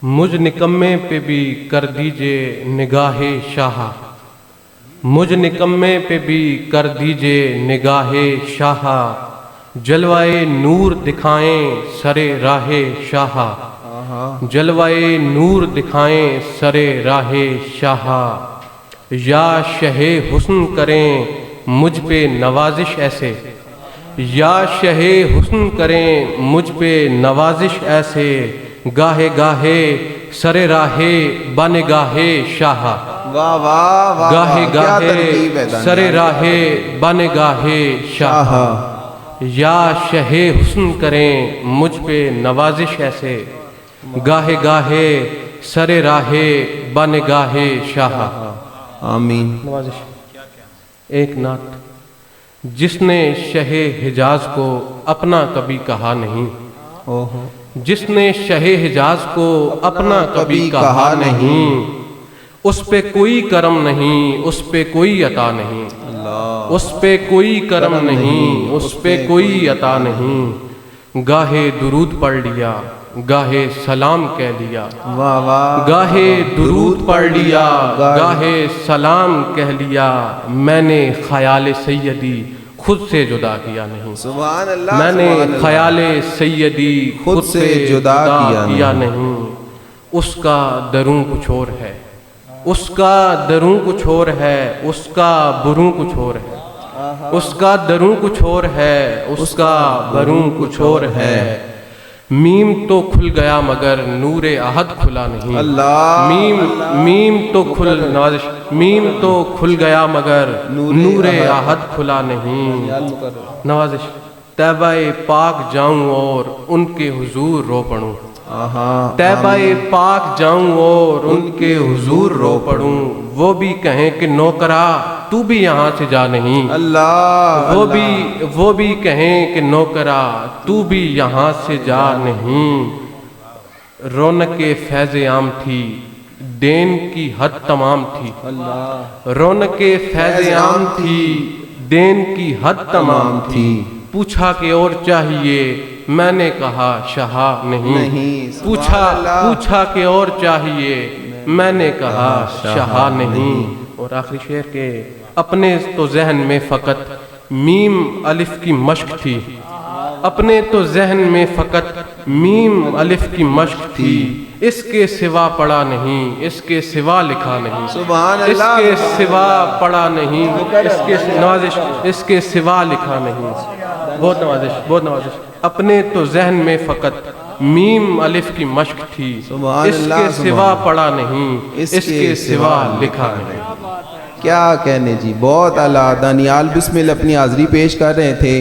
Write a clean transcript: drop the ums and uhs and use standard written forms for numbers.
مجھ نکمے پہ بھی کر دیجئے نگاہ شاہ، مجھ نکمے پہ بھی کر دیجئے نگاہ شاہ، جلوائے نور دکھائیں سرے راہ شاہ، جلوائے نور دکھائیں سرے راہ شاہ، یا شہ حسن کریں مجھ پہ نوازش ایسے، یا شہ حسن کریں مجھ پہ نوازش ایسے، گاہے گاہے سرے راہ بنگاہ شاہ، واہ واہ واہ، گاہے کیا گاہے ترکیب ہے دانیال۔ سرے راہ بنگاہ شاہ، یا شہ حسن کریں مجھ پہ نوازش ایسے، گاہے گاہے سرے راہ بنگاہ شاہ۔ آمین۔ نوازش ایک نعت۔ جس نے شہ حجاز کو اپنا کبھی کہا نہیں، اوہو، جس نے شہ حجاز کو اپنا کبھی کہا نہیں، اس پہ کوئی کرم نہیں، اس پہ کوئی عطا نہیں، اس پہ کوئی کرم نہیں، اس پہ کوئی عطا نہیں، گاہے درود پڑھ لیا گاہے سلام کہہ لیا، واہ واہ، گاہے درود پڑھ لیا گاہے سلام کہہ لیا، میں نے خیال سیدی خود سے جدا کیا نہیں، سبحان اللہ، میں نے سبحان اللہ۔ خیال سیدی خود سے جدا کیا نہیں، اس کا دروں کچھ اور ہے، اس کا دروں کچھ اور ہے، اس کا بروں کچھ اور ہے، اس کا دروں کچھ اور ہے، اس کا بروں کچھ اور ہے، میم تو کھل گیا مگر نور احد کھلا نہیں، اللہ، میم تو کھل نوازش، میم تو کھل گیا مگر نور احد کھلا نہیں، نوازش طیبہ پاک جاؤں اور ان کے حضور رو پڑوں، طیبہ پاک جاؤں اور ان کے حضور رو پڑوں، وہ بھی کہیں کہ نوکرا تو بھی یہاں سے جا نہیں، اللہ، وہ بھی کہیں کہ نوکرا تو بھی یہاں سے جا نہیں، رونق فیض عام تھی دین کی حد تمام تھی، رونق فیض عام تھی دین کی حد تمام تھی، پوچھا کہ اور چاہیے میں نے کہا شاہ نہیں، پوچھا کہ اور چاہیے میں نے کہا شاہ نہیں۔ اور آخری شعر کے اپنے تو ذہن میں فقط میم الف کی مشق تھی، اپنے تو ذہن میں فقط میم الف کی مشق تھی، اس کے سوا پڑھا نہیں، اس کے سوا لکھا نہیں، سبحان اس اللہ، کے سوا پڑھا نہیں، اس کے نوازش، اس کے سوا لکھا نہیں، بہت نوازش، بہت نوازش، اپنے تو ذہن میں فقط میم الف کی مشق تھی، سبحان اس اللہ، کے سوا سبحان پڑھا نہیں، اس کے سوا لکھا نہیں۔ کیا کہنے جی، بہت اعلیٰ۔ دانیال بسمل اپنی حاضری پیش کر رہے تھے۔